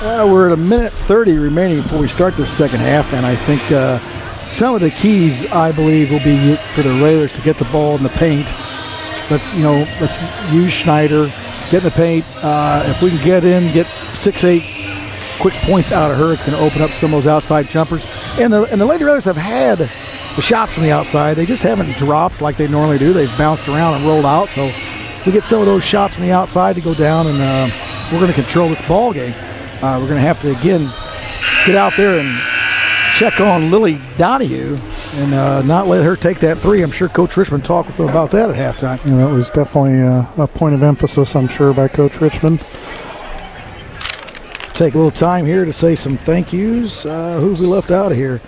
We're at 1:30 remaining before we start the second half, and I think some of the keys, I believe, will be for the Railers to get the ball in the paint. Let's use Schneider, get in the paint. If we can get 6-8 quick points out of her, it's going to open up some of those outside jumpers. And the Lady Railers have had the shots from the outside. They just haven't dropped like they normally do. They've bounced around and rolled out. So we get some of those shots from the outside to go down, and we're going to control this ball game. We're going to have to, again, get out there and check on Lily Donahue and not let her take that three. I'm sure Coach Richmond talked with them about that at halftime. Yeah, that was definitely a point of emphasis, I'm sure, by Coach Richmond. Take a little time here to say some thank yous. Who have we left out of here?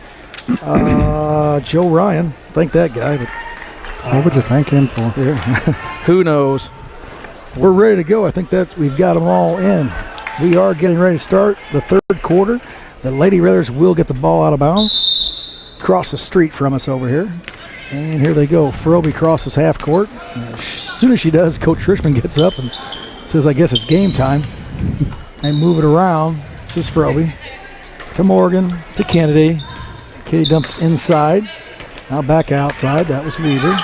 Joe Ryan. Thank that guy. But what would you thank him for? Yeah. Who knows? We're ready to go. I think we've got them all in. We are getting ready to start the third quarter. The Lady Railers will get the ball out of bounds. Across the street from us over here. And here they go. Froby crosses half court. As soon as she does, Coach Richmond gets up and says, I guess it's game time. And move it around. This is Froby. To Morgan. To Kennedy. Kennedy dumps inside. Now back outside. That was Weaver.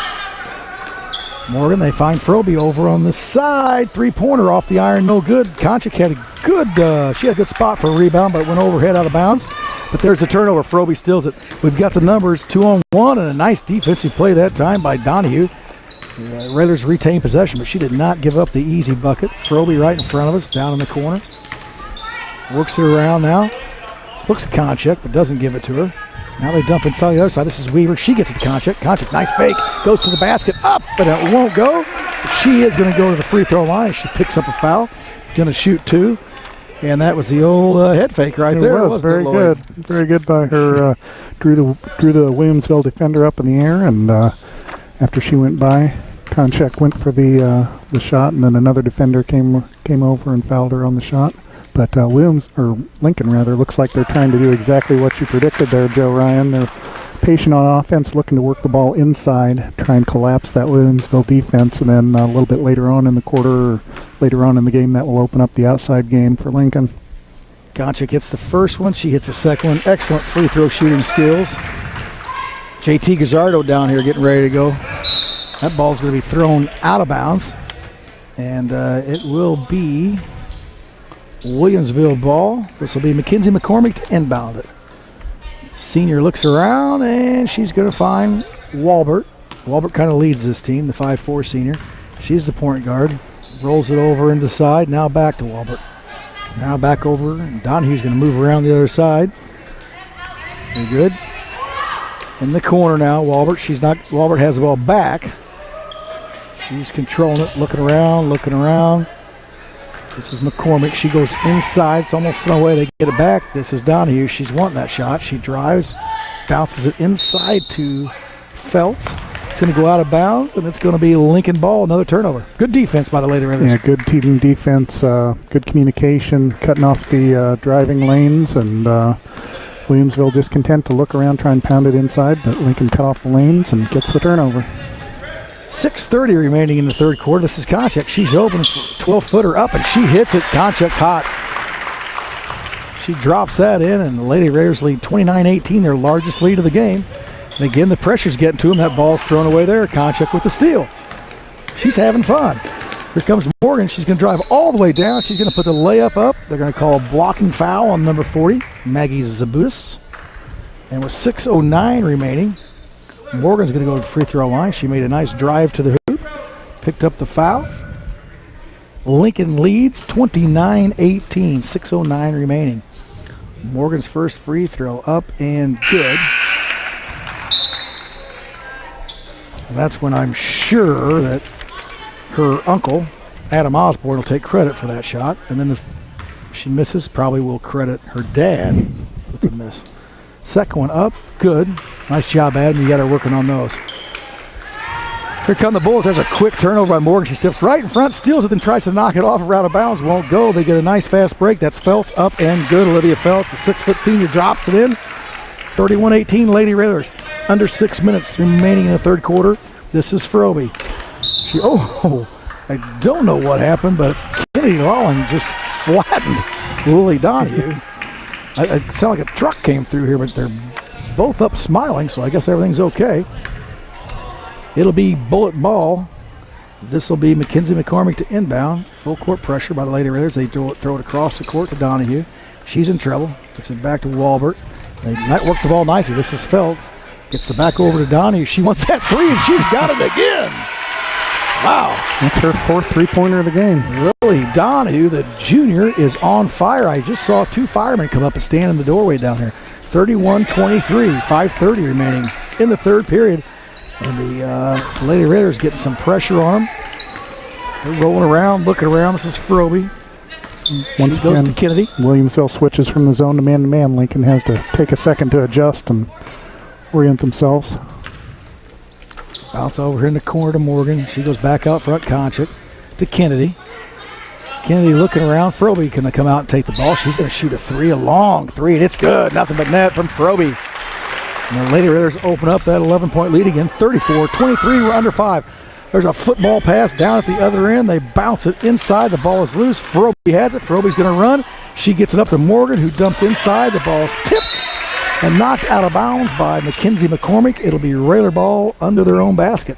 Morgan, they find Froby over on the side. Three-pointer off the iron, no good. Konchak had a good spot for a rebound, but it went overhead out of bounds. But there's a turnover. Froby steals it. We've got the numbers 2-on-1 and a nice defensive play that time by Donahue. Railers retain possession, but she did not give up the easy bucket. Froby right in front of us, down in the corner. Works it around now. Looks at Konchak, but doesn't give it to her. Now they dump inside the other side. This is Weaver. She gets it to Konchak. Konchak, nice fake. Goes to the basket. Up, but it won't go. She is going to go to the free throw line. She picks up a foul. Going to shoot two. And that was the old head fake right there. It was very good. Very good by her. Drew the Williamsville defender up in the air. And after she went by, Konchak went for the shot. And then another defender came over and fouled her on the shot. But Lincoln looks like they're trying to do exactly what you predicted there, Joe Ryan. They're patient on offense, looking to work the ball inside, try and collapse that Williamsville defense, and then a little bit later on in the quarter, or later on in the game, that will open up the outside game for Lincoln. Konchak hits the first one. She hits the second one. Excellent free throw shooting skills. JT Gazzardo down here getting ready to go. That ball's going to be thrown out of bounds, and it will be Williamsville ball. This will be Mackenzie McCormick to inbound it. Senior looks around, and she's going to find Walbert. Walbert kind of leads this team, the 5'4 senior. She's the point guard. Rolls it over into the side. Now back to Walbert. Now back over. Donahue's going to move around the other side. Very good. In the corner now, Walbert. Walbert has the ball back. She's controlling it, looking around. This is McCormick. She goes inside. It's almost no way they get it back. This is Donahue. She's wanting that shot. She drives, bounces it inside to Feltz. It's going to go out of bounds, and it's going to be Lincoln ball, another turnover. Good defense by the Lady Railers. Yeah, good team defense, good communication, cutting off the driving lanes, and Williamsville just content to look around, try and pound it inside, but Lincoln cut off the lanes and gets the turnover. 6:30 remaining in the third quarter. This is Konchak. She's open, 12-footer up, and she hits it. Konchak's hot. She drops that in, and the Lady Raiders lead 29-18, their largest lead of the game. And again, the pressure's getting to them. That ball's thrown away there. Konchak with the steal. She's having fun. Here comes Morgan. She's going to drive all the way down. She's going to put the layup up. They're going to call a blocking foul on number 40, Maggie Zabutis. And with 6:09 remaining, Morgan's going to go to the free throw line. She made a nice drive to the hoop, picked up the foul. Lincoln leads 29-18, 6:09 remaining. Morgan's first free throw up and good. And that's when I'm sure that her uncle, Adam Osborne, will take credit for that shot. And then if she misses, probably will credit her dad with the miss. Second one up, good. Nice job, Adam. You got her working on those. Here come the Bulls. There's a quick turnover by Morgan. She steps right in front, steals it, then tries to knock it off out of bounds. Won't go. They get a nice fast break. That's Feltz up and good. Olivia Feltz, a 6-foot senior, drops it in. 31-18, Lady Railers. Under 6 minutes remaining in the third quarter. This is Froby. I don't know what happened, but Kennedy Lawling just flattened Lily Donahue. I sound like a truck came through here, but they're both up smiling, so I guess everything's okay. It'll be bullet ball. This will be Mackenzie McCormick to inbound. Full court pressure by the Lady Raiders. They throw it across the court to Donahue. She's in trouble. Gets it back to Walbert. They work the ball nicely. This is Phelps. Gets it back over to Donahue. She wants that three, and she's got it again. Wow. That's her fourth three-pointer of the game. Lily Donahue, the junior, is on fire. I just saw two firemen come up and stand in the doorway down here. 31-23, 5:30 remaining in the third period. And the Lady Raiders getting some pressure on them. They're rolling around, looking around. This is Froby. Once She goes again, to Kennedy. Williamsville switches from the zone to man-to-man. Lincoln has to take a second to adjust and orient themselves. Bounce over here in the corner to Morgan. She goes back out front, Konchak to Kennedy. Kennedy looking around. Froby can come out and take the ball. She's going to shoot a three, a long three, and it's good. Nothing but net from Froby. And the Lady Raiders open up that 11-point lead again. 34-23, we're under 5. There's a football pass down at the other end. They bounce it inside. The ball is loose. Froby has it. Froby's going to run. She gets it up to Morgan, who dumps inside. The ball's tipped and knocked out of bounds by Mackenzie McCormick. It'll be Raider ball under their own basket.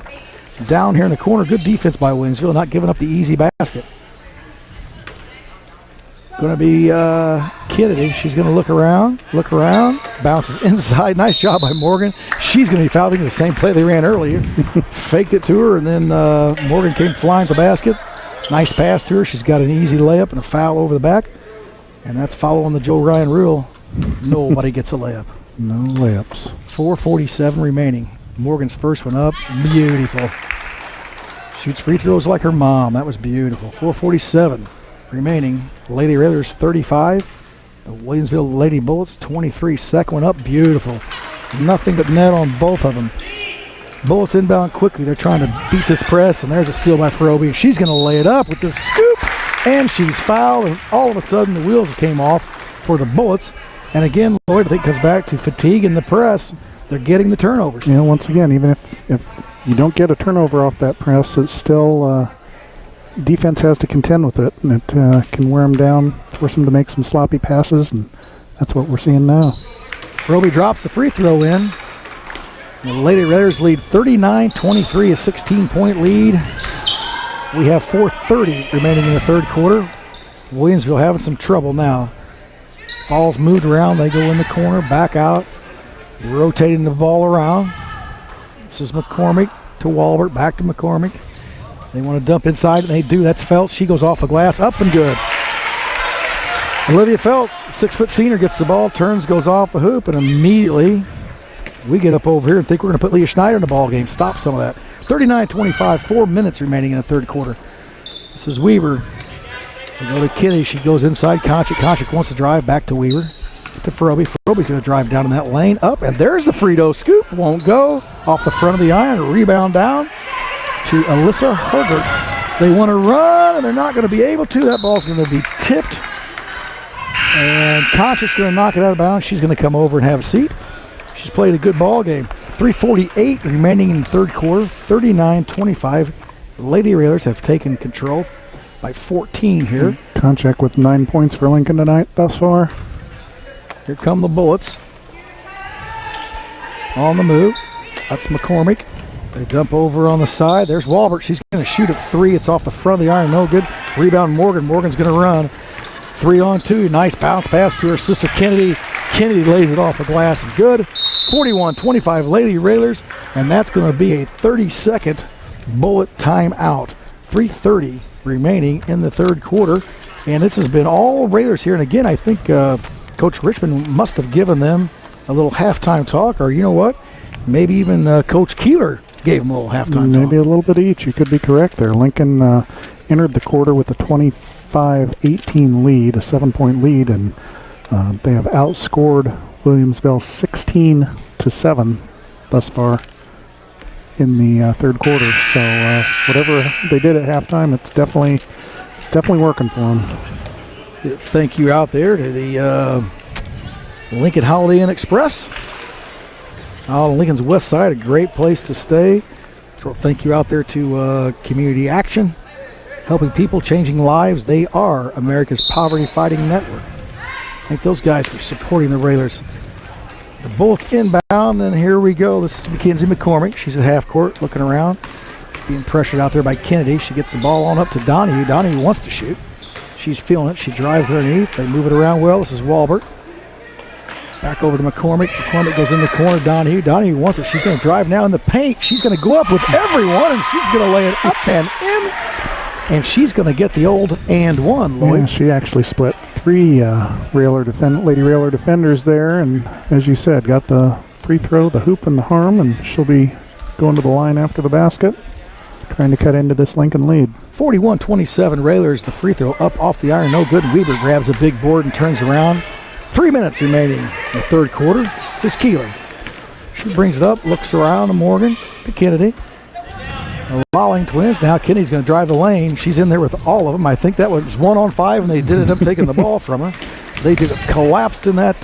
Down here in the corner, good defense by Williamsville, not giving up the easy basket. It's going to be Kennedy. She's going to look around, bounces inside. Nice job by Morgan. She's going to be fouling the same play they ran earlier. Faked it to her, and then Morgan came flying to the basket. Nice pass to her. She's got an easy layup and a foul over the back. And that's following the Joe Ryan rule. Nobody gets a layup. No layups. 4:47 remaining. Morgan's first one up. Beautiful. Shoots free throws like her mom. That was beautiful. 4:47 remaining. Lady Raiders 35. The Williamsville Lady Bullets 23. Second one up. Beautiful. Nothing but net on both of them. Bullets inbound quickly. They're trying to beat this press, and there's a steal by Froby. She's going to lay it up with the scoop, and she's fouled, and all of a sudden the wheels came off for the Bullets. And again, Loyd, I think, comes back to fatigue in the press. They're getting the turnovers. You know, once again, even if you don't get a turnover off that press, it's still defense has to contend with it, and it can wear them down, force them to make some sloppy passes, and that's what we're seeing now. Froby drops the free throw in. The Lady Raiders lead 39-23, a 16-point lead. We have 4:30 remaining in the third quarter. Williamsville having some trouble now. Ball's moved around. They go in the corner, back out, rotating the ball around. This is McCormick to Walbert, back to McCormick. They want to dump inside, and they do. That's Phelps. She goes off the glass, up and good. Olivia Phelps, 6-foot senior, gets the ball, turns, goes off the hoop, and immediately we get up over here and think we're going to put Leah Schneider in the ball game. Stop some of that. 39-25, 4 minutes remaining in the third quarter. This is Weaver. They go to Kennedy. She goes inside. Konchak wants to drive back to Weaver. To Froby. Froby's going to drive down in that lane. Up, and there's the Frito scoop. Won't go. Off the front of the iron. Rebound down to Alyssa Herbert. They want to run, and they're not going to be able to. That ball's going to be tipped. And Konchak's going to knock it out of bounds. She's going to come over and have a seat. She's played a good ball game. 3:48 remaining in the third quarter. 39-25. The Lady Raiders have taken control by 14 here. Konchak with 9 points for Lincoln tonight thus far. Here come the Bullets. On the move. That's McCormick. They dump over on the side. There's Walbert. She's going to shoot a three. It's off the front of the iron. No good. Rebound Morgan. Morgan's going to run. 3-on-2. Nice bounce pass to her sister Kennedy. Kennedy lays it off the glass and good. 41-25 Lady Raiders. And that's going to be a 30-second Bullet timeout. 3:30 remaining in the third quarter. And this has been all Raiders here. And again, I think Coach Richmond must have given them a little halftime talk. Or you know what? Maybe even Coach Keeler gave them a little halftime talk. Maybe a little bit each. You could be correct there. Lincoln entered the quarter with a 25-18 lead, a 7-point lead, and they have outscored Williamsville 16-7 thus far in the third quarter. So whatever they did at halftime, it's definitely working for them. Thank you out there to the Lincoln Holiday Inn Express. Out on Lincoln's west side, a great place to stay. So thank you out there to Community Action, helping people, changing lives. They are America's poverty fighting network. I think those guys were supporting the Railers. The Bullets inbound, and here we go. This is Mackenzie McCormick. She's at half court looking around. Being pressured out there by Kennedy. She gets the ball on up to Donahue. Donahue wants to shoot. She's feeling it. She drives underneath. They move it around well. This is Walbert. Back over to McCormick. McCormick goes in the corner. Donahue wants it. She's going to drive now in the paint. She's going to go up with everyone, and she's going to lay it up and in. And she's going to get the old and one, Loyd. Yeah, she actually split 3 Lady Railer defenders there, and as you said, got the free throw, the hoop, and the harm, and she'll be going to the line after the basket, trying to cut into this Lincoln lead. 41-27, Railers, the free throw up off the iron, no good. Weber grabs a big board and turns around. 3 minutes remaining in the third quarter. This is Keeler. She brings it up, looks around to Morgan, to Kennedy. The Lolling twins. Now Kennedy's going to drive the lane. She's in there with all of them. I think that was 1-on-5, and they did end up taking the ball from her. They did collapsed in that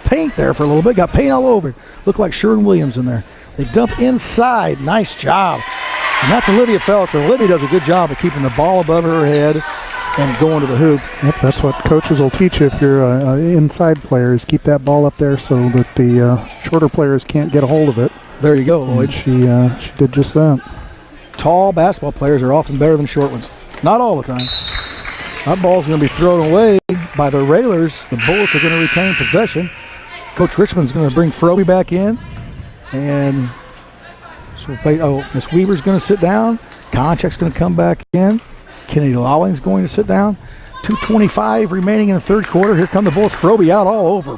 paint there for a little bit. Got paint all over. Looked like Sherwin Williams in there. They dump inside. Nice job. And that's Olivia Feltz. And Olivia does a good job of keeping the ball above her head and going to the hoop. Yep, that's what coaches will teach you if you're an inside player, is keep that ball up there so that the shorter players can't get a hold of it. There you go, Loyd. She did just that. Tall basketball players are often better than short ones. Not all the time. That ball's going to be thrown away by the Railers. The Bullets are going to retain possession. Coach Richmond's going to bring Froby back in. And so we'll play. Miss Weaver's going to sit down. Konchak's going to come back in. Kennedy Lolling's going to sit down. 2:25 remaining in the third quarter. Here come the Bullets. Froby out all over.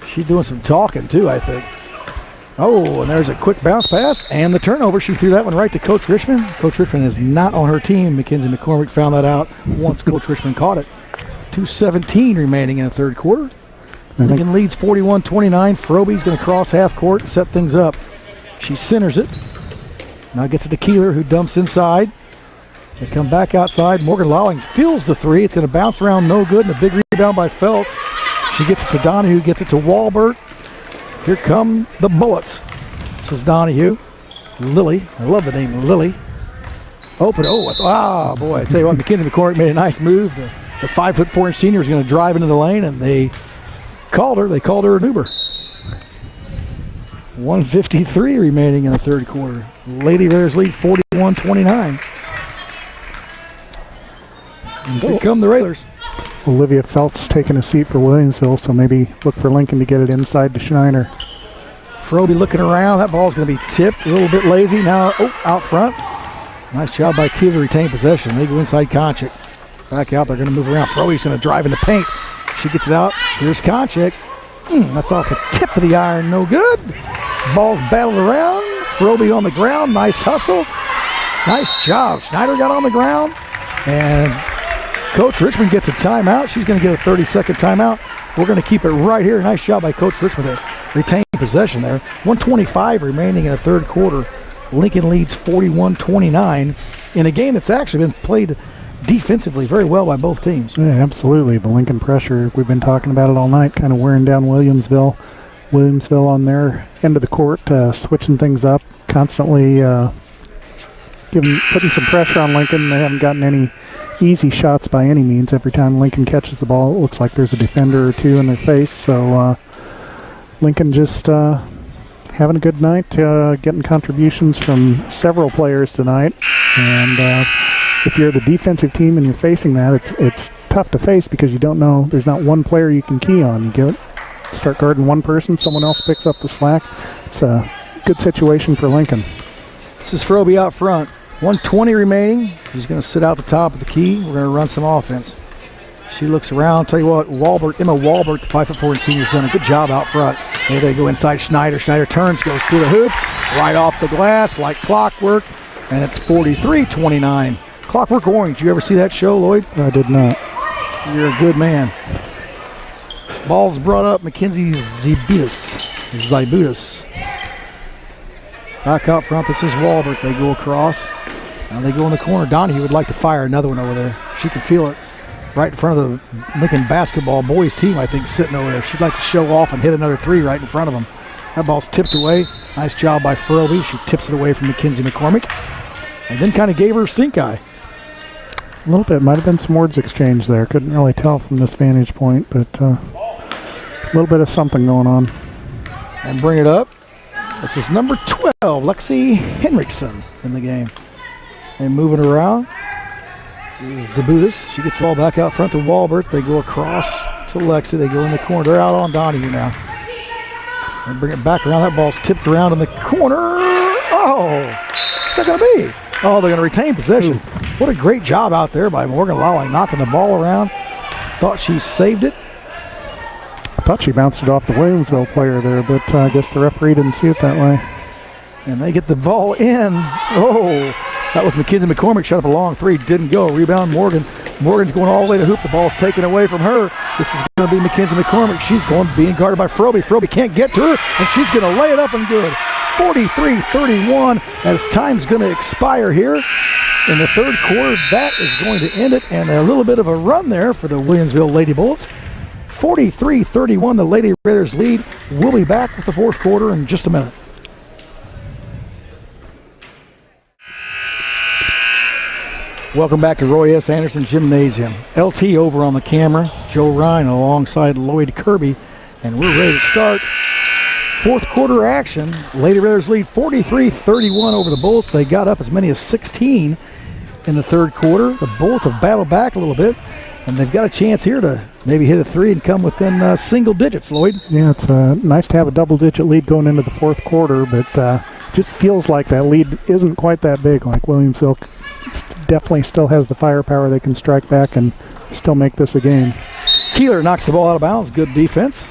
She's doing some talking too, I think. Oh, and there's a quick bounce pass and the turnover. She threw that one right to Coach Richmond. Coach Richmond is not on her team. Mackenzie McCormick found that out once Coach Richmond caught it. 2:17 remaining in the third quarter. Lincoln leads 41-29. Froby's going to cross half court and set things up. She centers it. Now gets it to Keeler, who dumps inside. They come back outside. Morgan Lolling fills the three. It's going to bounce around, no good, and a big rebound by Feltz. She gets it to Donahue, gets it to Walbert. Here come the Bullets. This is Donahue. Lily. I love the name Lily. Open. Oh, boy. I tell you what, Mackenzie McCormick made a nice move. The 5'4" senior is going to drive into the lane, and they called her. They called her an Uber. 1:53 remaining in the third quarter. Lady Raiders lead 41-29. Here come the Railers. Olivia Feltz taking a seat for Williamsville, so maybe look for Lincoln to get it inside to Schneider. Froby looking around. That ball's going to be tipped. A little bit lazy. Now, out front. Nice job by Keeler to retain possession. They go inside Konchak. Back out. They're going to move around. Froby's going to drive in the paint. She gets it out. Here's Konchak. That's off the tip of the iron. No good. Ball's battled around. Froby on the ground. Nice hustle. Nice job. Schneider got on the ground. And Coach Richmond gets a timeout. She's going to get a 30-second timeout. We're going to keep it right here. Nice job by Coach Richmond to retain possession there. 1:25 remaining in the third quarter. Lincoln leads 41-29 in a game that's actually been played defensively very well by both teams. Yeah, absolutely. The Lincoln pressure, we've been talking about it all night, kind of wearing down Williamsville. Williamsville on their end of the court, switching things up, constantly putting some pressure on Lincoln. They haven't gotten any easy shots by any means. Every time Lincoln catches the ball, it looks like there's a defender or two in their face. So Lincoln just having a good night, getting contributions from several players tonight. And if you're the defensive team and you're facing that, it's tough to face because you don't know. There's not one player you can key on. You start guarding one person, someone else picks up the slack. It's a good situation for Lincoln. This is Froby out front. 1:20 remaining. He's going to sit out the top of the key. We're going to run some offense. She looks around. Tell you what, Emma Walbert, the 5'4" senior, has done a good job out front. There they go inside Schneider. Schneider turns, goes through the hoop, right off the glass like clockwork, and it's 43-29. Clockwork Orange. Did you ever see that show, Loyd? I did not. You're a good man. Ball's brought up. Mackenzie Zybutis. Back out front. This is Walbert. They go across. Now they go in the corner. Donahue would like to fire another one over there. She can feel it right in front of the Lincoln basketball boys team, I think, sitting over there. She'd like to show off and hit another three right in front of them. That ball's tipped away. Nice job by Froby. She tips it away from Mackenzie McCormick and then kind of gave her a stink eye. A little bit. Might have been some words exchanged there. Couldn't really tell from this vantage point, but a little bit of something going on. And bring it up. This is number 12, Lexi Henriksen in the game. And moving around. Zabutis. She gets the ball back out front to Walbert. They go across to Lexi. They go in the corner. They're out on Donahue now. And bring it back around. That ball's tipped around in the corner. Oh! What's that going to be? Oh, they're going to retain possession. Ooh. What a great job out there by Morgan Lawling, knocking the ball around. Thought she saved it. I thought she bounced it off the Williamsville player there, but I guess the referee didn't see it that way. And they get the ball in. Oh, that was Mackenzie McCormick. Shot up a long three. Didn't go. Rebound Morgan. Morgan's going all the way to hoop. The ball's taken away from her. This is going to be Mackenzie McCormick. She's being guarded by Froby. Froby can't get to her, and she's going to lay it up and good. 43-31 as time's going to expire here in the third quarter. That is going to end it, and a little bit of a run there for the Williamsville Lady Bullets. 43-31, the Lady Raiders lead. We'll be back with the fourth quarter in just a minute. Welcome back to Roy S. Anderson Gymnasium. LT over on the camera, Joe Ryan alongside Loyd Kirby, and we're ready to start fourth quarter action. Lady Raiders lead 43-31 over the Bullets. They got up as many as 16 in the third quarter. The Bullets have battled back a little bit, and they've got a chance here to maybe hit a three and come within single digits, Loyd. Yeah, it's nice to have a double-digit lead going into the fourth quarter, but just feels like that lead isn't quite that big. Like Williamsville definitely still has the firepower. They can strike back and still make this a game. Keeler knocks the ball out of bounds. Good defense.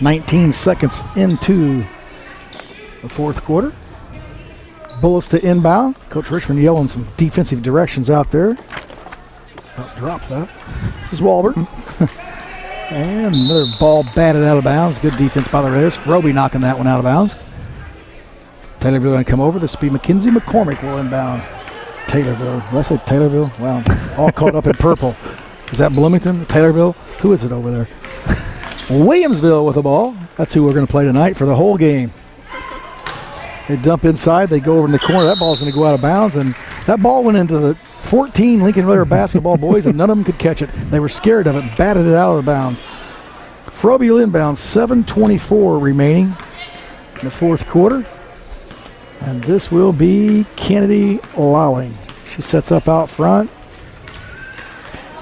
19 seconds into the fourth quarter. Bullets to inbound. Coach Richmond yelling some defensive directions out there. Oh, drop that. This is Walbert. And another ball batted out of bounds. Good defense by the Raiders. Froby knocking that one out of bounds. Taylorville going to come over. This will be Mackenzie McCormick will inbound. Taylorville. Did I say Taylorville? Wow. All caught up in purple. Is that Bloomington? Taylorville? Who is it over there? Williamsville with the ball. That's who we're going to play tonight for the whole game. They dump inside. They go over in the corner. That ball's going to go out of bounds, and that ball went into the 14 Lincoln Raider basketball boys, and none of them could catch it. They were scared of it, batted it out of the bounds. Froby will inbound. 7:24 remaining in the fourth quarter. And this will be Kennedy Lowling. She sets up out front.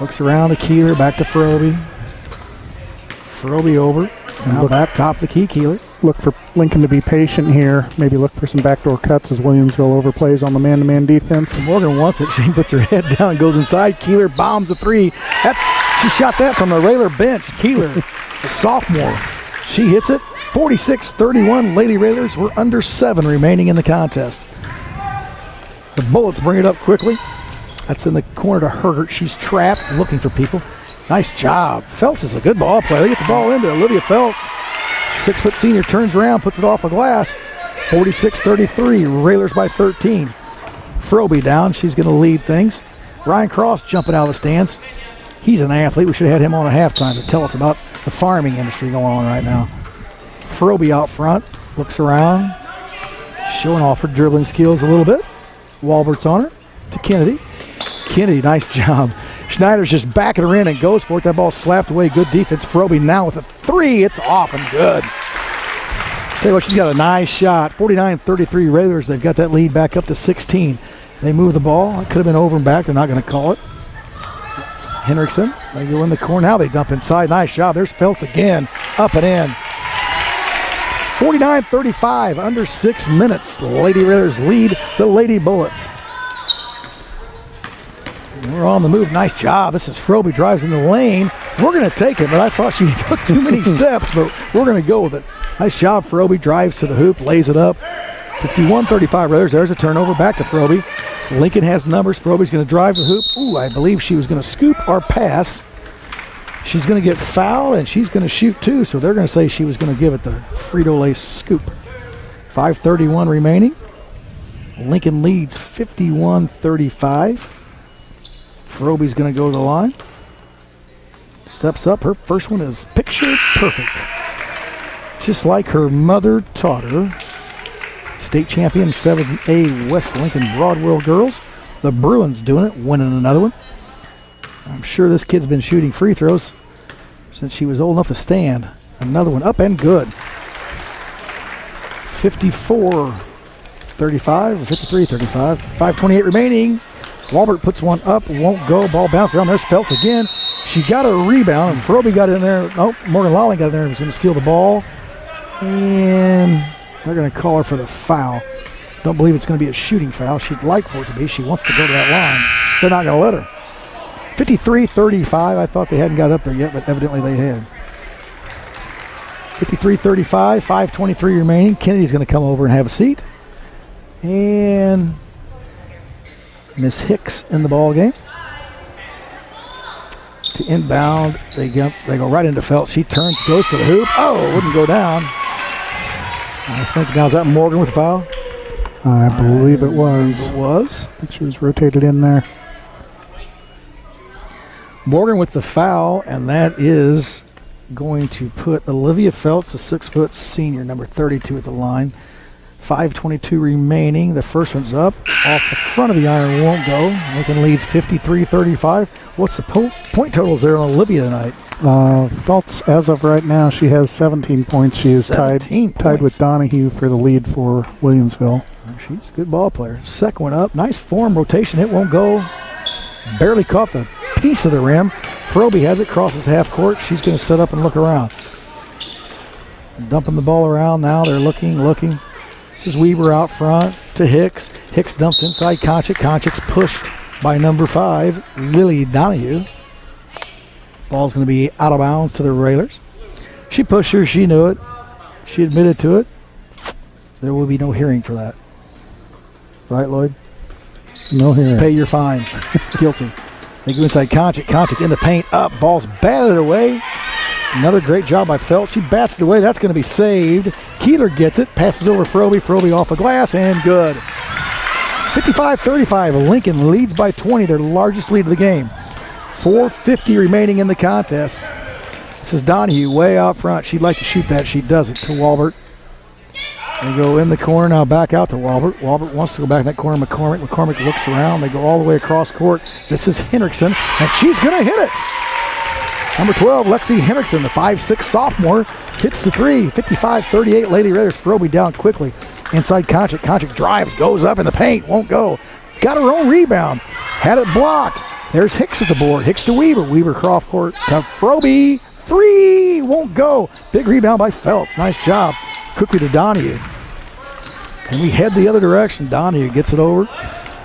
Looks around to Keeler, back to Froby. Froby over. Now back top the key, Keeler. Look for Lincoln to be patient here. Maybe look for some backdoor cuts as Williamsville overplays on the man-to-man defense. Morgan wants it. She puts her head down, goes inside. Keeler bombs a three. She shot that from the Raider bench. Keeler, a sophomore. She hits it. 46-31. Lady Raiders were under 7 remaining in the contest. The Bullets bring it up quickly. That's in the corner to Hergert. She's trapped, looking for people. Nice job. Phelps is a good ball player. They get the ball into Olivia Phelps. 6-foot senior turns around, puts it off a glass. 46-33. Raiders by 13. Froby down. She's going to lead things. Ryan Cross jumping out of the stands. He's an athlete. We should have had him on at halftime to tell us about the farming industry going on right now. Froby out front, looks around, showing off her dribbling skills a little bit. Walbert's on her to Kennedy. Kennedy, nice job. Schneider's just backing her in and goes for it. That ball slapped away. Good defense. Froby now with a three. It's off and good. Tell you what, she's got a nice shot. 49-33 Raiders. They've got that lead back up to 16. They move the ball. It could have been over and back. They're not going to call it. It's Henriksen. They go in the corner. Now they dump inside. Nice job. There's Phelps again. Up and in. 49-35, under 6 minutes. The Lady Raiders lead the Lady Bullets. We're on the move. Nice job. This is Froby, drives in the lane. We're going to take it, but I thought she took too many steps, but we're going to go with it. Nice job, Froby. Drives to the hoop, lays it up. 51-35 Raiders. There's a turnover. Back to Froby. Lincoln has numbers. Froby's going to drive the hoop. Ooh, I believe she was going to scoop or pass. She's going to get fouled, and she's going to shoot too, so they're going to say she was going to give it the Frito-Lay scoop. 5:31 remaining. Lincoln leads 51-35. Froby's going to go to the line. Steps up. Her first one is picture perfect. Just like her mother taught her. State champion 7A West Lincoln Broadwell girls. The Bruins doing it, winning another one. I'm sure this kid's been shooting free throws since she was old enough to stand. Another one up and good. 54-35 or 53-35. 5:28 remaining. Walbert puts one up, won't go. Ball bounced around. There's Feltz again. She got a rebound, and Frobe got in there. Oh, Morgan Lawley got in there and was going to steal the ball. And they're going to call her for the foul. Don't believe it's going to be a shooting foul. She'd like for it to be. She wants to go to that line. They're not going to let her. 53-35. I thought they hadn't got up there yet, but evidently they had. 53-35, 5:23 remaining. Kennedy's going to come over and have a seat. And Miss Hicks in the ball game. To inbound, they go right into Feltz. She turns, goes to the hoop. Oh, wouldn't go down. I think now is that Morgan with the foul? I believe it was. It was. I think she was rotated in there. Morgan with the foul, and that is going to put Olivia Feltz, a 6-foot senior, number 32 at the line. 5:22 remaining. The first one's up. Off the front of the iron, won't go. Lincoln leads 53-35. What's the point totals there on Olivia tonight? Feltz, as of right now, she has 17 points. She is tied with Donahue for the lead for Williamsville. She's a good ball player. Second one up. Nice form rotation. It won't go. Barely caught the piece of the rim. Frobe has it. Crosses half court. She's going to set up and look around. Dumping the ball around now. They're looking. This is Weaver out front to Hicks. Hicks dumps inside Konchik. Konchik's pushed by number 5, Lily Donahue. Ball's going to be out of bounds to the Railers. She pushed her. She knew it. She admitted to it. There will be no hearing for that. Right, Loyd? No hearing. Pay your fine. Guilty. They go inside Konchik. Konchik in the paint. Up. Ball's batted away. Another great job by Feltz. She bats it away. That's going to be saved. Keeler gets it. Passes over Frobe. Frobe off the glass and good. 55-35. Lincoln leads by 20, their largest lead of the game. 4:50 remaining in the contest. This is Donahue way out front. She'd like to shoot that. She does it to Walbert. They go in the corner now, back out to Walbert. Walbert wants to go back in that corner. McCormick looks around. They go all the way across court. This is Henriksen, and she's going to hit it. Number 12, Lexi Henriksen, the 5'6" sophomore, hits the three. 55-38. Lady Raiders Frobe down quickly. Inside Konchik. Konchik drives, goes up in the paint, won't go. Got her own rebound. Had it blocked. There's Hicks at the board. Hicks to Weaver. Weaver cross court to Frobe. Three, won't go. Big rebound by Feltz. Nice job. Quickly to Donahue. And we head the other direction. Donahue gets it over.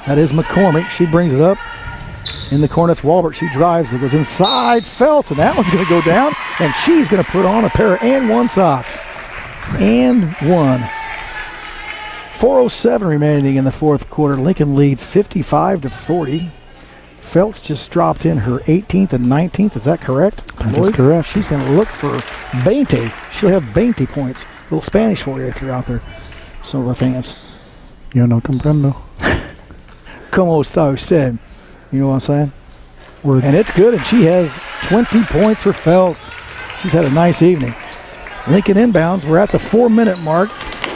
That is McCormick. She brings it up. In the corner, that's Walbert. She drives. It goes inside Feltz, and that one's going to go down. And she's going to put on a pair of and one socks. And one. 4:07 remaining in the fourth quarter. Lincoln leads 55-40. Feltz just dropped in her 18th and 19th. Is that correct? That is correct. She's going to look for 20. She'll have 20 points. A little Spanish for you through out there. Some of our fans. Yo no comprendo. Como está usted? You know what I'm saying? Word. And it's good, and she has 20 points for Feltz. She's had a nice evening. Lincoln inbounds. We're at the 4-minute mark.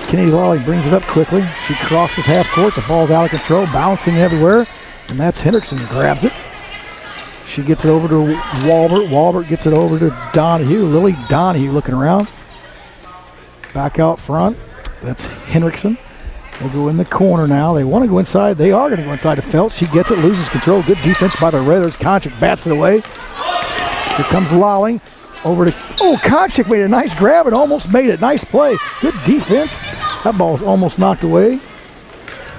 Kennedy Lawley brings it up quickly. She crosses half court. The ball's out of control, bouncing everywhere. And that's Henriksen grabs it. She gets it over to Walbert. Walbert gets it over to Donahue. Lily Donahue looking around. Back out front. That's Henriksen. They go in the corner now. They want to go inside. They are going to go inside to Feltz. She gets it, loses control. Good defense by the Raiders. Konchik bats it away. Here comes Lawley. Over to, Konchik made a nice grab and almost made it. Nice play. Good defense. That ball's almost knocked away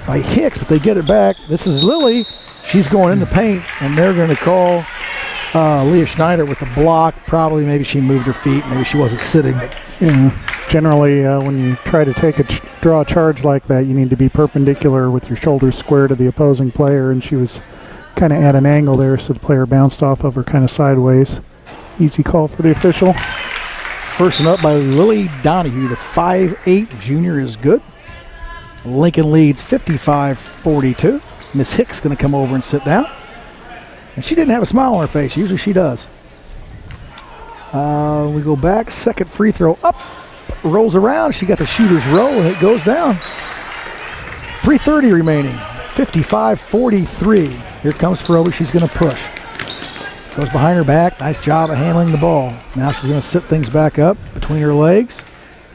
by Hicks, but they get it back. This is Lily. She's going in the paint, and they're going to call Leah Schneider with the block. Probably maybe she moved her feet. Maybe she wasn't sitting. But Generally, when you try to draw a charge like that, you need to be perpendicular with your shoulders square to the opposing player, and she was kind of at an angle there, so the player bounced off of her kind of sideways. Easy call for the official. First one up by Lily Donahue. The 5'8" junior is good. Lincoln leads 55-42. Miss Hicks going to come over and sit down. And she didn't have a smile on her face. Usually she does. We go back. Second free throw up. Rolls around. She got the shooter's roll, and it goes down. 3:30 remaining. 55-43. Here comes Froby. She's going to push. Goes behind her back. Nice job of handling the ball. Now she's going to sit things back up between her legs.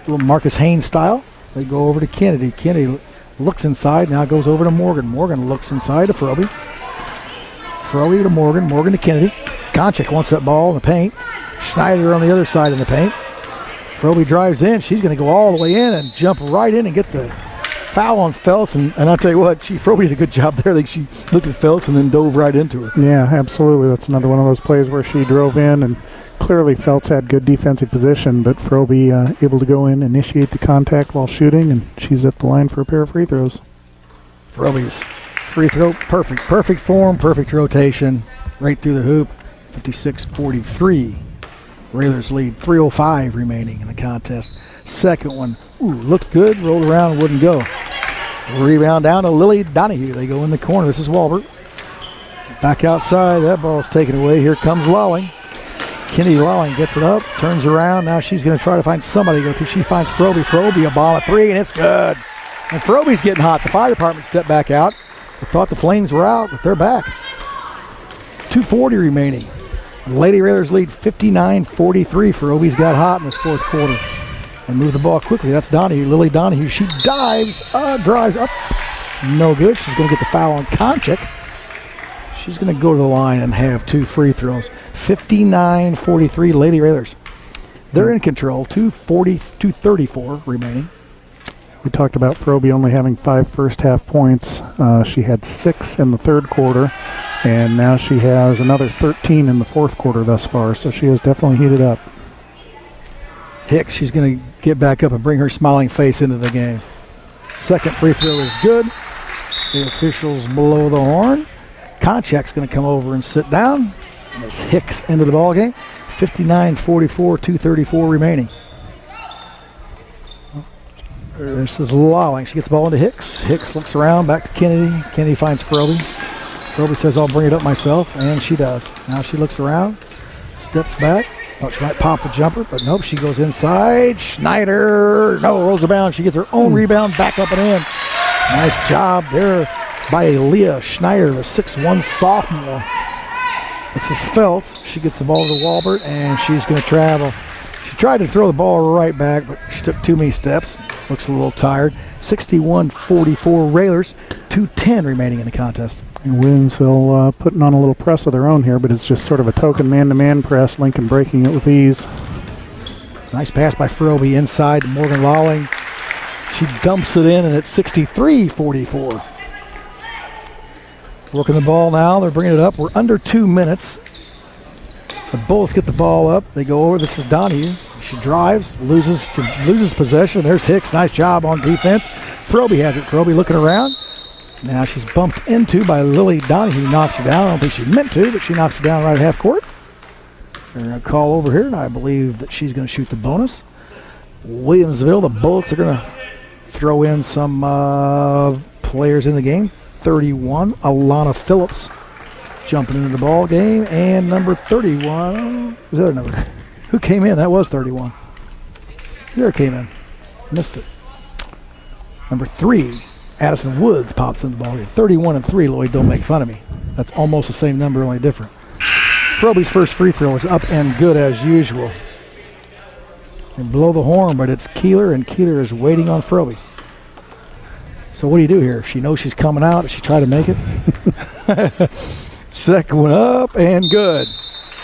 A little Marcus Haynes style. They go over to Kennedy. Kennedy looks inside. Now goes over to Morgan. Morgan looks inside to Froby. Froby to Morgan. Morgan to Kennedy. Konchak wants that ball in the paint. Schneider on the other side in the paint. Froby drives in. She's going to go all the way in and jump right in and get the foul on Feltz. And I'll tell you what, Froby did a good job there. I think she looked at Feltz and then dove right into it. Yeah, absolutely. That's another one of those plays where she drove in, and clearly Feltz had good defensive position, but Froby able to go in, initiate the contact while shooting, and she's at the line for a pair of free throws. Froby's free throw, perfect. Perfect form, perfect rotation, right through the hoop. 56-43. Railers lead. 3:05 remaining in the contest. Second one, looked good, rolled around, wouldn't go. Rebound down to Lily Donahue. They go in the corner. This is Walbert. Back outside. That ball's taken away. Here comes Lawling. Kennedy Lawling gets it up, turns around. Now she's going to try to find somebody to go through. She finds Froby. Froby, a ball at three, and it's good. And Froby's getting hot. The fire department stepped back out. They thought the Flames were out, but they're back. 2:40 remaining. Lady Railers lead 59-43. Froby's got hot in this fourth quarter. And move the ball quickly. That's Donahue, Lily Donahue. She drives up. No good. She's going to get the foul on Konchak. She's going to go to the line and have two free throws. 59-43 Lady Railers. They're in control. 2:34 remaining. We talked about Froby only having 5 first-half points. She had 6 in the third quarter, and now she has another 13 in the fourth quarter thus far, so she has definitely heated up. Hicks, she's going to get back up and bring her smiling face into the game. Second free throw is good. The officials blow the horn. Konchak's going to come over and sit down. And it's Hicks into the ball game. 59-44, 2:34 remaining. This is Lawling. She gets the ball into Hicks. Hicks looks around, back to Kennedy. Kennedy finds Froby. Froby says, I'll bring it up myself, and she does. Now she looks around, steps back. Thought she might pop the jumper, but nope, she goes inside. Schneider, rolls her bound. She gets her own rebound, back up and in. Nice job there by Leah Schneider, the 6'1" sophomore. This is Feltz. She gets the ball to Walbert, and she's going to travel. She tried to throw the ball right back, but she took too many steps. Looks a little tired. 61-44 Railers, 2:10 remaining in the contest. And Williamsville putting on a little press of their own here, but it's just sort of a token man-to-man press. Lincoln breaking it with ease. Nice pass by Froby inside to Morgan Lawling. She dumps it in, and it's 63-44. Working the ball now. They're bringing it up. We're under 2 minutes. The Bullets get the ball up. They go over. This is Donahue. She drives, loses possession. There's Hicks. Nice job on defense. Froby has it. Froby looking around. Now she's bumped into by Lily Donahue. Knocks her down. I don't think she meant to, but she knocks her down right at half court. They're going to call over here, and I believe that she's going to shoot the bonus. Williamsville, the Bullets are going to throw in some players in the game. 31, Alana Phillips jumping into the ball game, and number 31, is that a number? Who came in? That was 31. There came in. Missed it. Number 3, Addison Woods pops in the ball game. 31 and 3, Loyd, don't make fun of me. That's almost the same number, only different. Froby's first free throw is up and good as usual. And blow the horn, but it's Keeler, and Keeler is waiting on Froby. So what do you do here? She knows she's coming out. Does she try to make it? Second one up and good.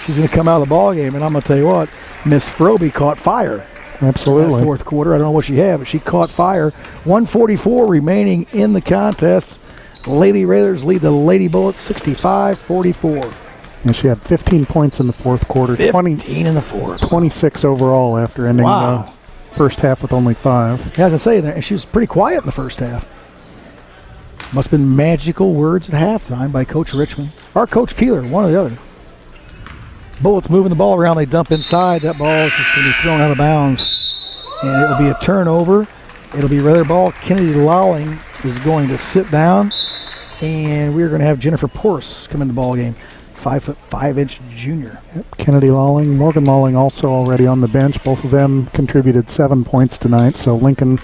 She's going to come out of the ball game, and I'm going to tell you what, Miss Froby caught fire. Absolutely. In that fourth quarter. I don't know what she had, but she caught fire. 1:44 remaining in the contest. Lady Railers lead the Lady Bullets 65-44. And she had 15 points in the fourth quarter. 15 in the fourth. 26 overall after ending the first half with only 5. Yeah, as I say, and she was pretty quiet in the first half. Must have been magical words at halftime by Coach Richmond. Or Coach Keeler, one or the other. Bullets moving the ball around. They dump inside. That ball is just going to be thrown out of bounds. And it will be a turnover. It'll be Railer ball. Kennedy Lawling is going to sit down. And we're going to have Jennifer Porce come in the ball game. 5'5" junior. Yep. Kennedy Lawling, Morgan Lawling also already on the bench. Both of them contributed 7 points tonight. So Lincoln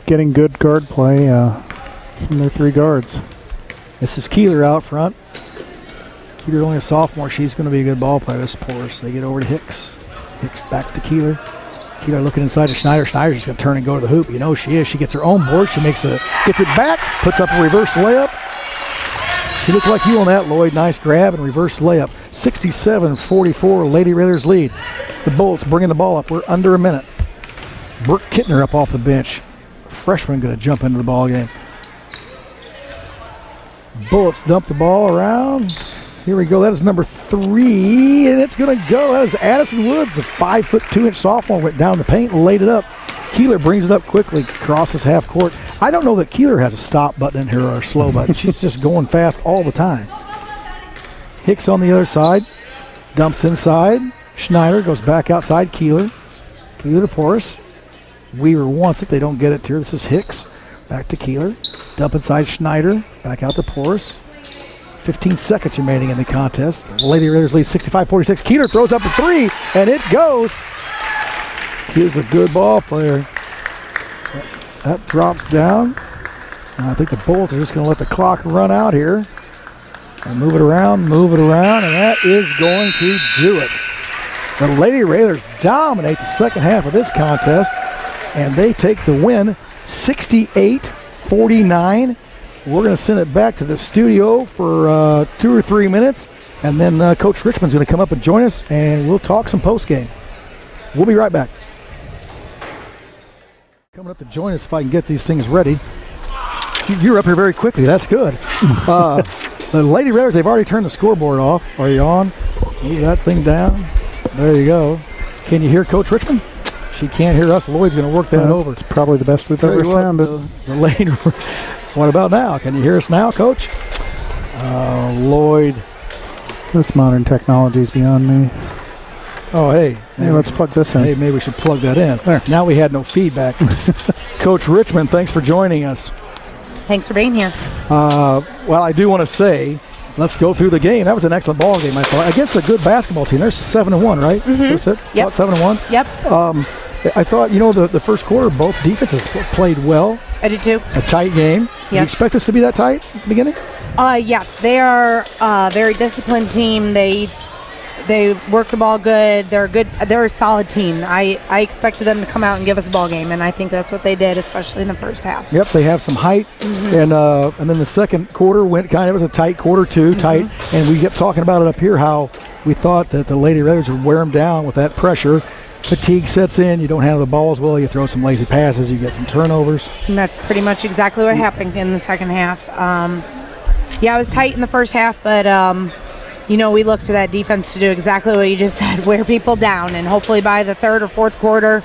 getting good guard play from their 3 guards. This is Keeler out front. Keeler only a sophomore. She's going to be a good ball player, this Porus. They get over to Hicks. Hicks back to Keeler. Keeler looking inside to Schneider. Schneider's just going to turn and go to the hoop. You know she is. She gets her own board. She gets it back, puts up a reverse layup. She looked like you on that, Loyd. Nice grab and reverse layup. 67-44, Lady Raiders lead. The Bullets bringing the ball up. We're under a minute. Brooke Kittner up off the bench. Freshman going to jump into the ball game. Bullets dump the ball around. Here we go. That is number 3, and it's going to go. That is Addison Woods, the 5'2" sophomore, went down the paint and laid it up. Keeler brings it up quickly, crosses half court. I don't know that Keeler has a stop button in her or a slow button. She's just going fast all the time. Hicks on the other side, dumps inside. Schneider goes back outside Keeler. Keeler to Porus. Weaver wants it. They don't get it to her. This is Hicks. Back to Keeler. Dump inside Schneider. Back out to Porus. 15 seconds remaining in the contest. Lady Raiders lead 65-46. Keeler throws up a 3, and it goes. Keeler's a good ball player. That drops down. And I think the Bulls are just going to let the clock run out here. And move it around, and that is going to do it. The Lady Raiders dominate the second half of this contest, and they take the win 68-49. We're going to send it back to the studio for 2 or 3 minutes, and then Coach Richmond's going to come up and join us, and we'll talk some postgame. We'll be right back. Coming up to join us if I can get these things ready. You're up here very quickly. That's good. The Lady Raiders, they've already turned the scoreboard off. Are you on? Move that thing down. There you go. Can you hear Coach Richmond? She can't hear us. Loyd's going to work that over. It's probably the best we've ever sounded. The Lady. What about now? Can you hear us now, Coach? Loyd. This modern technology is beyond me. Oh, hey. Let's plug this in. Hey, maybe we should plug that in. There. Now we had no feedback. Coach Richmond, thanks for joining us. Thanks for being here. Well, I do want to say, let's go through the game. That was an excellent ball game, I thought. Against a good basketball team. They're 7-1, right? Mm-hmm. Yep. 7-1? Yep. I thought, the first quarter, both defenses played well. I did too. A tight game. Yes. Do you expect this to be that tight at the beginning? Yes. They are a very disciplined team. They work the ball good. They're a solid team. I expected them to come out and give us a ball game, and I think that's what they did, especially in the first half. Yep, they have some height, and then the second quarter it was a tight quarter too, tight, and we kept talking about it up here how we thought that the Lady Raiders would wear them down with that pressure. Fatigue sets in, you don't handle the ball as well, you throw some lazy passes, you get some turnovers. And that's pretty much exactly what happened in the second half. It was tight in the first half, but we look to that defense to do exactly what you just said, wear people down, and hopefully by the third or fourth quarter,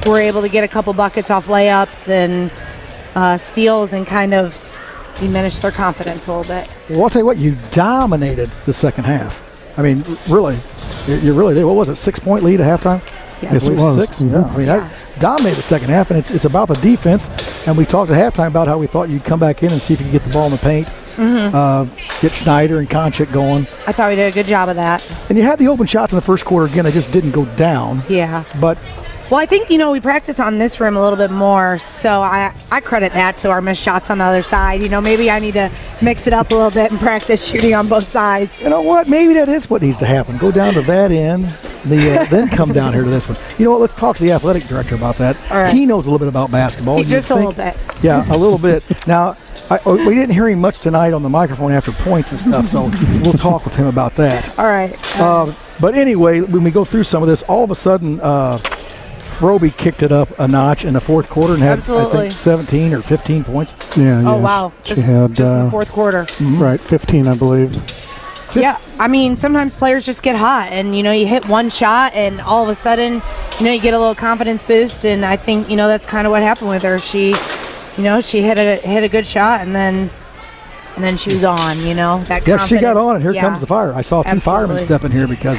we're able to get a couple buckets off layups and steals and kind of diminish their confidence a little bit. Well, I'll tell you what, you dominated the second half. I mean, really, you really did. What was it, 6-point lead at halftime? Yes, it was 6. Mm-hmm. Yeah, I mean, that dominated the second half, and it's about the defense. And we talked at halftime about how we thought you'd come back in and see if you could get the ball in the paint. Get Schneider and Konchik going. I thought we did a good job of that. And you had the open shots in the first quarter again. They just didn't go down. Yeah. But well, I think we practice on this rim a little bit more, so I credit that to our missed shots on the other side. Maybe I need to mix it up a little bit and practice shooting on both sides. You know what? Maybe that is what needs to happen. Go down to that end, then come down here to this one. You know what? Let's talk to the athletic director about that. All right. He knows a little bit about basketball. Just a little bit. Yeah, a little bit. Now, we didn't hear him much tonight on the microphone after points and stuff, so we'll talk with him about that. All right. But anyway, when we go through some of this, all of a sudden, Froby kicked it up a notch in the fourth quarter and had, I think, 17 or 15 points. Yeah. Oh, wow. Just in the fourth quarter. Right, 15, I believe. Yeah, I mean, sometimes players just get hot, and you hit one shot, and all of a sudden, you get a little confidence boost, and I think that's kind of what happened with her. She, she hit a good shot, and then she was on. That. Yes, she got on, and here comes the fire. I saw two firemen step in here because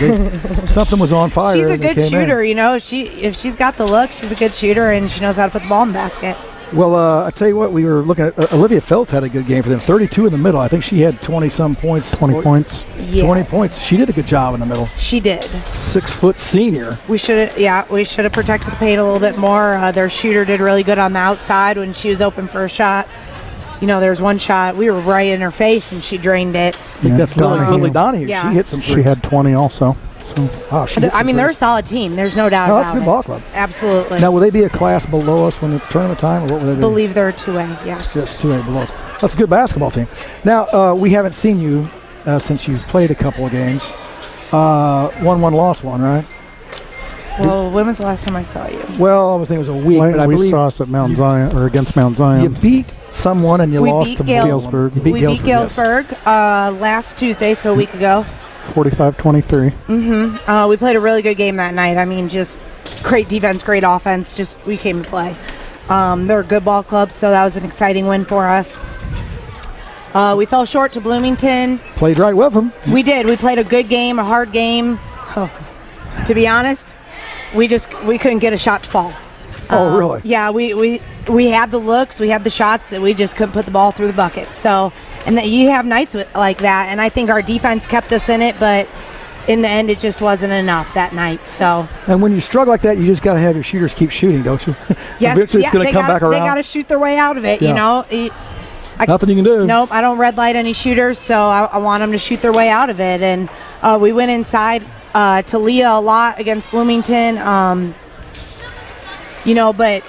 something was on fire. She's a good shooter. If she's got the look, she's a good shooter, and she knows how to put the ball in the basket. Well, I tell you what, we were looking at Olivia Feltz had a good game for them. 32 in the middle. I think she had 20-some points. 20 points. Yeah. 20 points. She did a good job in the middle. She did. 6-foot senior. We should have protected the paint a little bit more. Their shooter did really good on the outside when she was open for a shot. there's one shot. We were right in her face, and she drained it. I think that's Lily Donahue. Yeah. She hit some threes. She had 20 also. So. Oh, they're a solid team. There's no doubt about it. That's a good ball club. Absolutely. Now, will they be a class below us when it's tournament time, or what will they be? I believe they're a 2A, yes. Just 2A below us. That's a good basketball team. Now, we haven't seen you since you've played a couple of games. Won one, lost one, right? Well, when was the last time I saw you? Well, I think it was a week, but I believe we saw us at Mount Zion, or against Mount Zion. You beat someone and you lost to Galesburg. You beat we beat Galesburg last Tuesday, so a week ago. 45-23. We played a really good game that night. I mean, just great defense, great offense. Just we came to play. They're a good ball club, so that was an exciting win for us. We fell short to Bloomington. Played right with them. We did. We played a good game, a hard game. Oh, to be honest, we couldn't get a shot to fall. Oh, really? Yeah, we had the looks, we had the shots that we just couldn't put the ball through the bucket. So, and that you have nights like that, and I think our defense kept us in it, but in the end, it just wasn't enough that night. So. And when you struggle like that, you just got to have your shooters keep shooting, don't you? Yes, Eventually, it's going to come back around. They got to shoot their way out of it. Nothing you can do. Nope, I don't red light any shooters, so I want them to shoot their way out of it. And we went inside to Leah a lot against Bloomington, but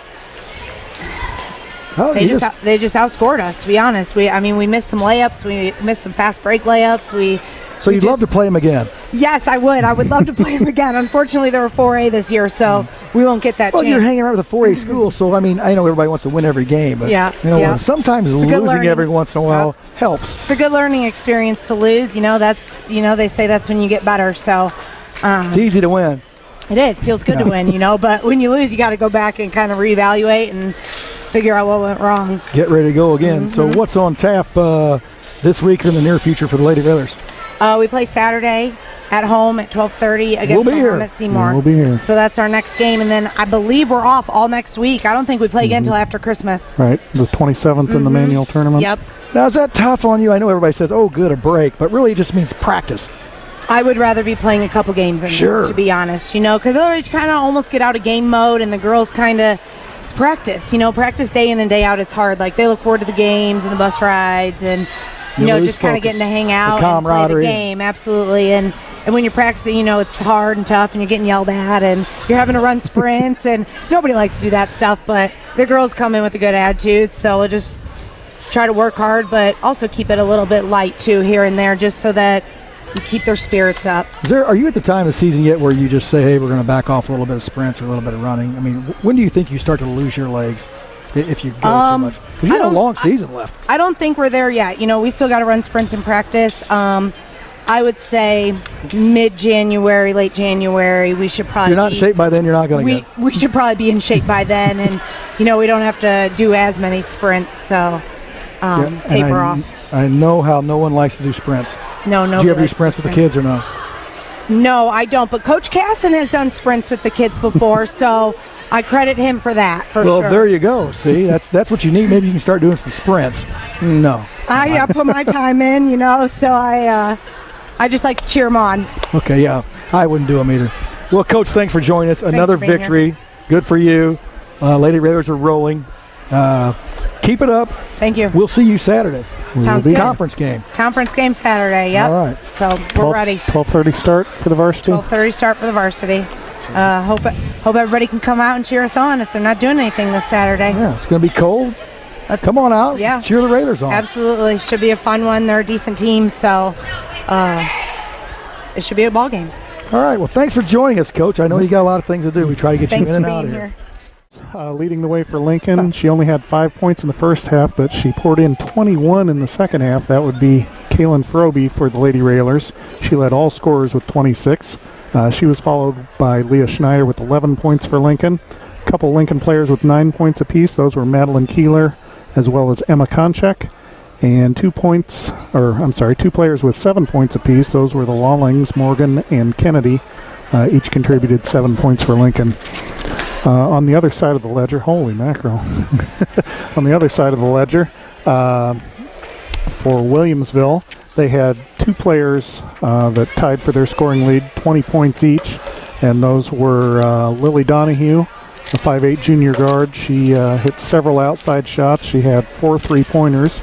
they just outscored us. To be honest, we missed some layups, we missed some fast break layups. So you'd love to play them again? Yes, I would. I would love to play them again. Unfortunately, they were 4A this year, so we won't get that chance. Well, you're hanging around with a 4A school, so I know everybody wants to win every game, but sometimes losing every once in a while helps. It's a good learning experience to lose. They say that's when you get better. So it's easy to win. It is. It feels good to win, but when you lose, you got to go back and kind of reevaluate and figure out what went wrong. Get ready to go again. So what's on tap this week or in the near future for the Lady Railers? We play Saturday at home at 12:30 against Muhammad Seymour. We'll be here. So that's our next game, and then I believe we're off all next week. I don't think we play again until after Christmas. Right, the 27th in the manual tournament. Yep. Now, is that tough on you? I know everybody says, oh, good, a break, but really it just means practice. I would rather be playing a couple games in there, to be honest, because otherwise you kind of almost get out of game mode, and the girls kind of it's practice. Practice day in and day out is hard. Like, they look forward to the games and the bus rides and just kind of getting to hang out and play the game. Absolutely. And when you're practicing, it's hard and tough, and you're getting yelled at, and you're having to run sprints, and nobody likes to do that stuff, but the girls come in with a good attitude, so we'll just try to work hard, but also keep it a little bit light, too, here and there, just so that you keep their spirits up. Are you at the time of the season yet where you just say, hey, we're going to back off a little bit of sprints or a little bit of running? I mean, when do you think you start to lose your legs? If you go too much, because you have a long season left. I don't think we're there yet. We still got to run sprints in practice. I would say mid-January, late January, we should probably. If you're not in shape by then, you're not going to. We should probably be in shape by then, and we don't have to do as many sprints. So taper off. I know how no one likes to do sprints. No. Do you ever do sprints with the kids or no? No, I don't. But Coach Casson has done sprints with the kids before, so. I credit him for that, for sure. Well, there you go. See, that's what you need. Maybe you can start doing some sprints. No. I put my time in, so I just like to cheer them on. Okay, yeah. I wouldn't do them either. Well, Coach, thanks for joining us. Another victory. Good for you. Lady Raiders are rolling. Keep it up. Thank you. We'll see you Saturday. Sounds good. Conference game. Conference game Saturday, yep. All right. So we're ready. 12:30 start for the varsity? 12:30 start for the varsity. Hope everybody can come out and cheer us on if they're not doing anything this Saturday. Yeah, it's going to be cold. Come on out. Yeah. Cheer the Raiders on. Absolutely. Should be a fun one. They're a decent team, so it should be a ball game. All right. Well, thanks for joining us, Coach. I know you got a lot of things to do. We try to get you in and out of here. Leading the way for Lincoln. She only had 5 points in the first half, but she poured in 21 in the second half. That would be Kaylin Froby for the Lady Railers. She led all scorers with 26. She was followed by Leah Schneider with 11 points for Lincoln. A couple Lincoln players with 9 points apiece. Those were Madeline Keeler as well as Emma Konchek. And 2 players with 7 points apiece. Those were the Lawlings, Morgan, and Kennedy. Each contributed 7 points for Lincoln. On the other side of the ledger, holy mackerel. On the other side of the ledger, for Williamsville, they had 2 players that tied for their scoring lead, 20 points each, and those were Lily Donahue the 5'8" junior guard. She hit several outside shots. She had 4 3-pointers,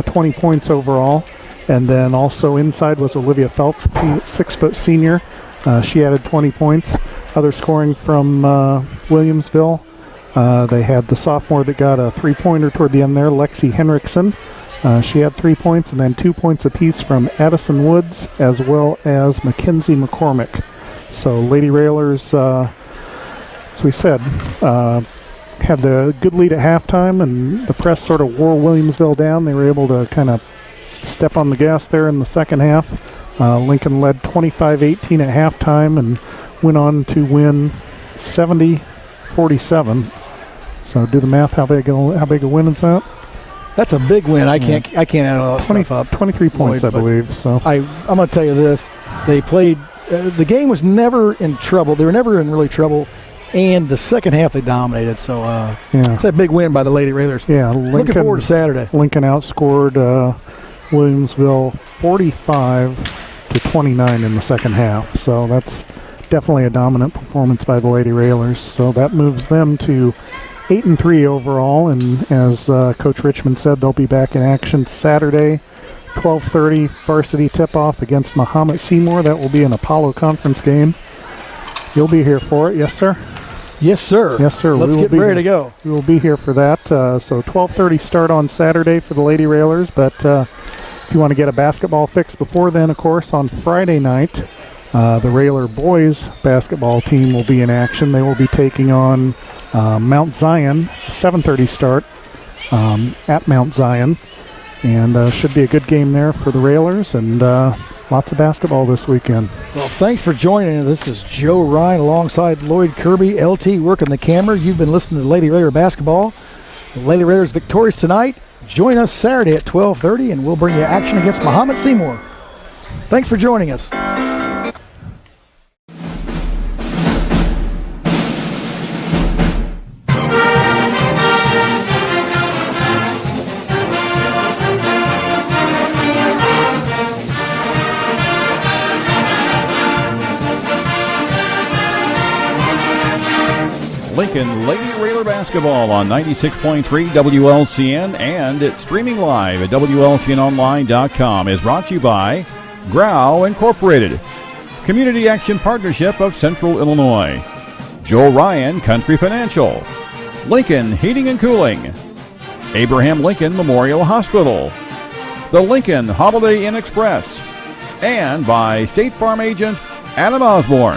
20 points overall. And then also inside was Olivia Phelps, 6-foot senior. She added 20 points. Other scoring from Williamsville. They had the sophomore that got a 3-pointer toward the end there, Lexi Henriksen. She had 3 points, and then 2 points apiece from Addison Woods as well as Mackenzie McCormick. So Lady Railers, as we said, had the good lead at halftime, and the press sort of wore Williamsville down. They were able to kind of step on the gas there in the second half. Lincoln led 25-18 at halftime and went on to win 70-47. So do the math. How big a win is that? That's a big win. I can't add all that stuff up. 23 points, Loyd, I believe. So I'm going to tell you this: they played. The game was never in trouble. They were never in really trouble. And the second half they dominated. So it's a big win by the Lady Railers. Yeah, looking forward to Saturday. Lincoln outscored Williamsville 45-29 in the second half. So that's definitely a dominant performance by the Lady Railers. So that moves them to 8-3 overall. And as Coach Richmond said, they'll be back in action Saturday, 12:30 varsity tip-off against Mahomet Seymour. That will be an Apollo Conference game. You'll be here for it, yes, sir? Yes, sir. Yes, sir. Let's get ready to go. We will be here for that. So 12:30 start on Saturday for the Lady Railers. But if you want to get a basketball fix before then, of course, on Friday night, the Railer boys basketball team will be in action. They will be taking on Mount Zion, 7:30 start at Mount Zion. And should be a good game there for the Railers. And lots of basketball this weekend. Well, thanks for joining us. This is Joe Ryan alongside Loyd Kirby, LT working the camera. You've been listening to Lady Railer basketball. The Lady Railers victorious tonight. Join us Saturday at 12:30, and we'll bring you action against Mahomet Seymour. Thanks for joining us. Lincoln Lady Railer basketball on 96.3 WLCN, and it's streaming live at WLCNonline.com is brought to you by Grau Incorporated, Community Action Partnership of Central Illinois, Joe Ryan Country Financial, Lincoln Heating and Cooling, Abraham Lincoln Memorial Hospital, the Lincoln Holiday Inn Express, and by State Farm agent Adam Osborne.